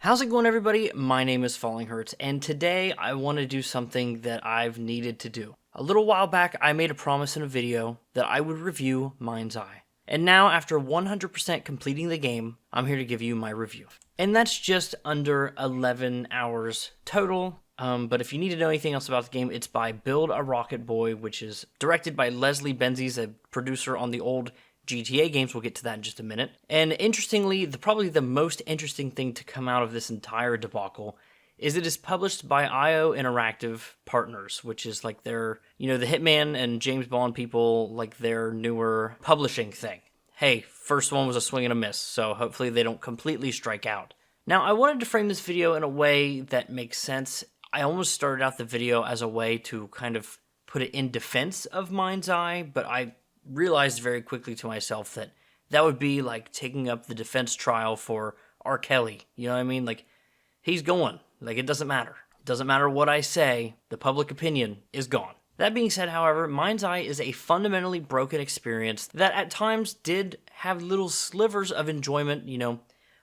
How's it going, everybody? My name is fallinghurts, and today I want to do something that I've needed to do. A little while back, I made a promise in a video that I would review MindsEye. And now, after 100% completing the game, I'm here to give you my review. And that's just under 11 hours total. But if you need to know anything else about the game, it's by Build a Rocket Boy, which is directed by Leslie Benzies, a producer on the old GTA games. We'll get to that in just a minute. And interestingly, probably the most interesting thing to come out of this entire debacle is it is published by IO Interactive Partners, which is like their, the Hitman and James Bond people, like their newer publishing thing. Hey, first one was a swing and a miss, so hopefully they don't completely strike out. Now, I wanted to frame this video in a way that makes sense. I almost started out the video as a way to kind of put it in defense of MindsEye, but I realized very quickly to myself that that would be like taking up the defense trial for R. Kelly. You know what I mean? Like, he's going. Like, it doesn't matter. It doesn't matter what I say. The public opinion is gone. That being said, however, MindsEye is a fundamentally broken experience that at times did have little slivers of enjoyment,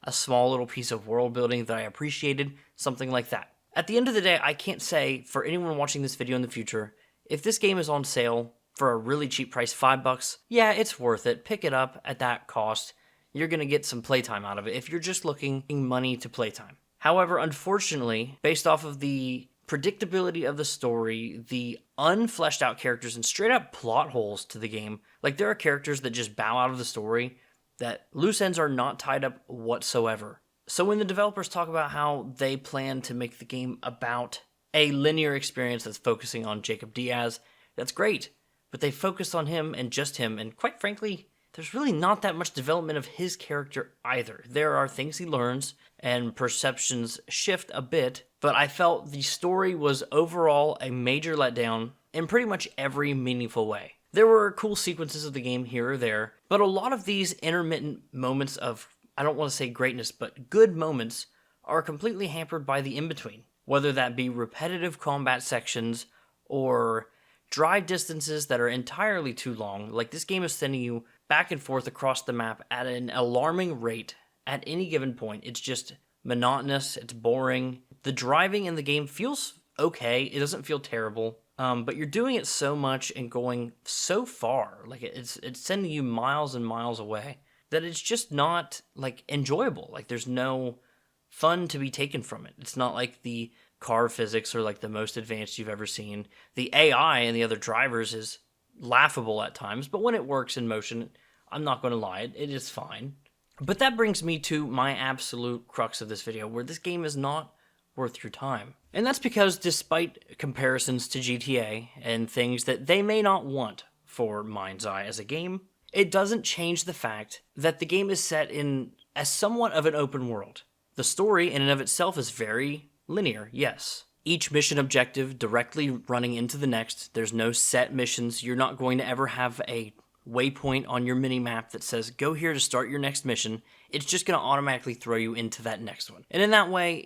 a small little piece of world building that I appreciated, something like that. At the end of the day, I can't say for anyone watching this video in the future, if this game is on sale for a really cheap price, $5, yeah, it's worth it. Pick it up at that cost. You're going to get some playtime out of it if you're just looking money to playtime. However, unfortunately, based off of the predictability of the story, the unfleshed out characters, and straight up plot holes to the game, like there are characters that just bow out of the story, that loose ends are not tied up whatsoever. So when the developers talk about how they plan to make the game about a linear experience that's focusing on Jacob Diaz, that's great. But they focused on him and just him, and quite frankly, there's really not that much development of his character either. There are things he learns, and perceptions shift a bit, but I felt the story was overall a major letdown in pretty much every meaningful way. There were cool sequences of the game here or there, but a lot of these intermittent moments of, I don't want to say greatness, but good moments are completely hampered by the in-between, whether that be repetitive combat sections or drive distances that are entirely too long. Like, this game is sending you back and forth across the map at an alarming rate at any given point. It's just monotonous, it's boring. The driving in the game feels okay, it doesn't feel terrible, but you're doing it so much and going so far, like it's sending you miles and miles away, that it's just not, like, enjoyable. Like, there's no fun to be taken from it. It's not like the car physics are like the most advanced you've ever seen. The AI and the other drivers is laughable at times, but when it works in motion, I'm not going to lie, it is fine. But that brings me to my absolute crux of this video, where this game is not worth your time. And that's because despite comparisons to GTA and things that they may not want for MindsEye as a game, it doesn't change the fact that the game is set in as somewhat of an open world. The story in and of itself is very linear, yes. Each mission objective directly running into the next. There's no set missions. You're not going to ever have a waypoint on your mini-map that says, go here to start your next mission. It's just going to automatically throw you into that next one. And in that way,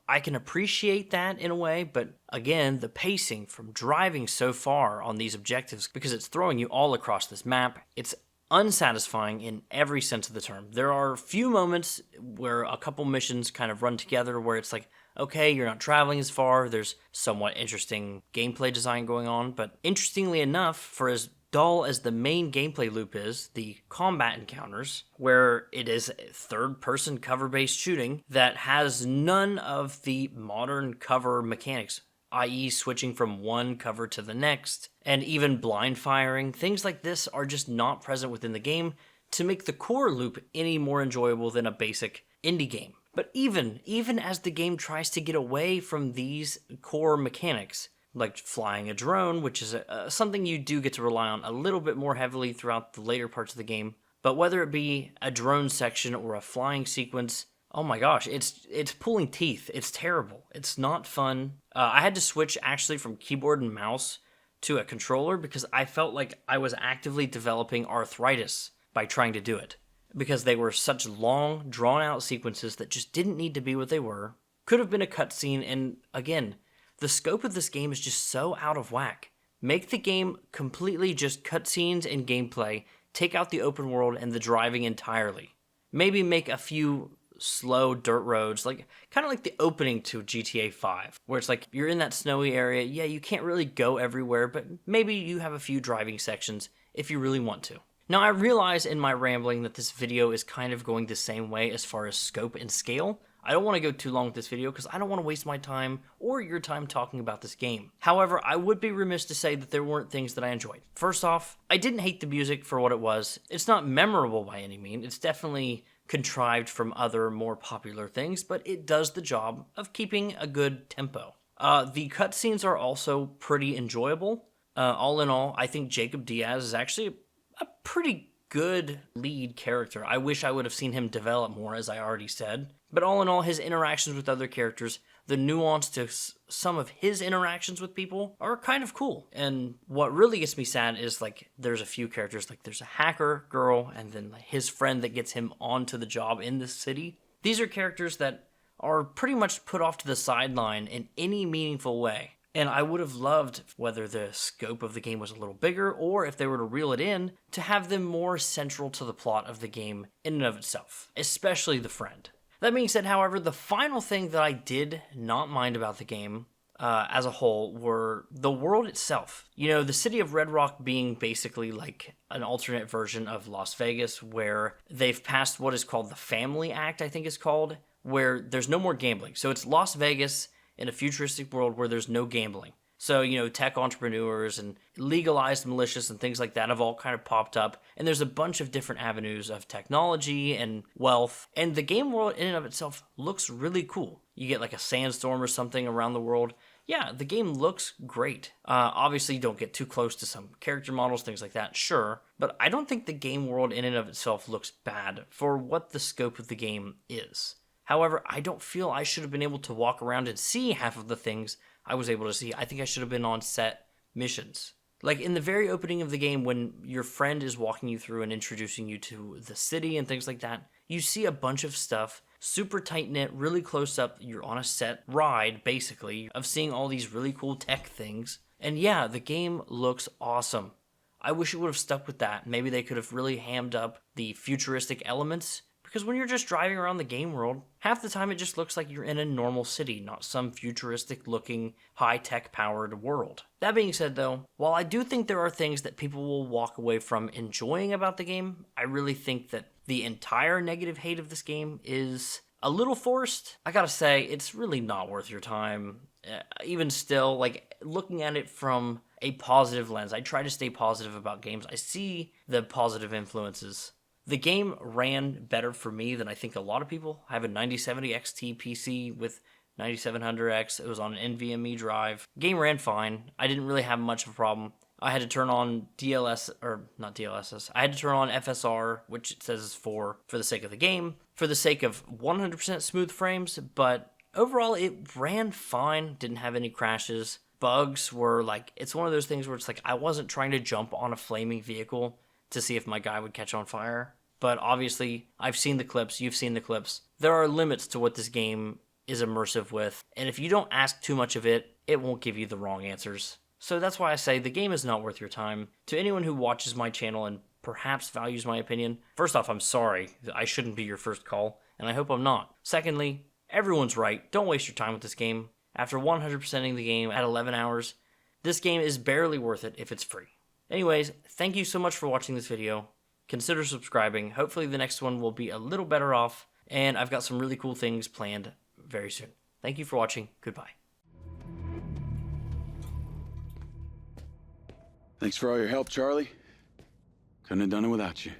I can appreciate that in a way, but again, the pacing from driving so far on these objectives, because it's throwing you all across this map, it's unsatisfying in every sense of the term. There are a few moments where a couple missions kind of run together where it's like, okay, you're not traveling as far, there's somewhat interesting gameplay design going on, but interestingly enough, for as dull as the main gameplay loop is, the combat encounters, where it is third-person cover-based shooting that has none of the modern cover mechanics, i.e. switching from one cover to the next, and even blind firing, things like this are just not present within the game to make the core loop any more enjoyable than a basic indie game. But even as the game tries to get away from these core mechanics, like flying a drone, which is something you do get to rely on a little bit more heavily throughout the later parts of the game, but whether it be a drone section or a flying sequence, oh my gosh, it's pulling teeth. It's terrible. It's not fun. I had to switch actually from keyboard and mouse to a controller because I felt like I was actively developing arthritis by trying to do it, because they were such long, drawn-out sequences that just didn't need to be what they were. Could have been a cutscene, and again, the scope of this game is just so out of whack. Make the game completely just cutscenes and gameplay, take out the open world and the driving entirely. Maybe make a few slow dirt roads, like kind of like the opening to GTA 5, where it's like you're in that snowy area. Yeah, you can't really go everywhere, but maybe you have a few driving sections if you really want to. Now, I realize in my rambling that this video is kind of going the same way as far as scope and scale. I don't want to go too long with this video because I don't want to waste my time or your time talking about this game. However, I would be remiss to say that there weren't things that I enjoyed. First off, I didn't hate the music for what it was. It's not memorable by any means. It's definitely contrived from other more popular things, but it does the job of keeping a good tempo. The cutscenes are also pretty enjoyable. All in all, I think Jacob Diaz is actually a pretty good lead character. I wish I would have seen him develop more, as I already said. But all in all, his interactions with other characters, the nuance to some of his interactions with people are kind of cool. And what really gets me sad is, like, there's a few characters, like there's a hacker girl and then his friend that gets him onto the job in this city. These are characters that are pretty much put off to the sideline in any meaningful way. And I would have loved, whether the scope of the game was a little bigger or if they were to reel it in, to have them more central to the plot of the game in and of itself, especially the friend. That being said, however, the final thing that I did not mind about the game as a whole were the world itself. You know, the city of Red Rock being basically like an alternate version of Las Vegas, where they've passed what is called the Family Act, I think it's called, where there's no more gambling. So it's Las Vegas in a futuristic world where there's no gambling. So, you know, tech entrepreneurs and legalized militias and things like that have all kind of popped up. And there's a bunch of different avenues of technology and wealth. And the game world in and of itself looks really cool. You get like a sandstorm or something around the world. Yeah, the game looks great. Obviously, don't get too close to some character models, things like that, sure. But I don't think the game world in and of itself looks bad for what the scope of the game is. However, I don't feel I should have been able to walk around and see half of the things I was able to see. I think I should have been on set missions. Like in the very opening of the game, when your friend is walking you through and introducing you to the city and things like that, you see a bunch of stuff, super tight-knit, really close up. You're on a set ride, basically, of seeing all these really cool tech things. And yeah, the game looks awesome. I wish it would have stuck with that. Maybe they could have really hammed up the futuristic elements. Because when you're just driving around the game world, half the time it just looks like you're in a normal city, not some futuristic-looking, high-tech powered world. That being said though, while I do think there are things that people will walk away from enjoying about the game, I really think that the entire negative hate of this game is a little forced. I gotta say, it's really not worth your time. Even still, like, looking at it from a positive lens, I try to stay positive about games. I see the positive influences. The game ran better for me than I think a lot of people. I have a 9070 XT PC with 9700X. It was on an NVMe drive. Game ran fine. I didn't really have much of a problem. I had to turn on I had to turn on FSR, which it says is for the sake of the game, for the sake of 100% smooth frames, but overall it ran fine, didn't have any crashes. Bugs were like, it's one of those things where it's like I wasn't trying to jump on a flaming vehicle to see if my guy would catch on fire. But obviously, I've seen the clips, you've seen the clips. There are limits to what this game is immersive with, and if you don't ask too much of it, it won't give you the wrong answers. So that's why I say the game is not worth your time. To anyone who watches my channel and perhaps values my opinion, first off, I'm sorry. I shouldn't be your first call, and I hope I'm not. Secondly, everyone's right. Don't waste your time with this game. After 100%ing the game at 11 hours, this game is barely worth it if it's free. Anyways, thank you so much for watching this video. Consider subscribing. Hopefully the next one will be a little better off, and I've got some really cool things planned very soon. Thank you for watching. Goodbye. Thanks for all your help, Charlie. Couldn't have done it without you.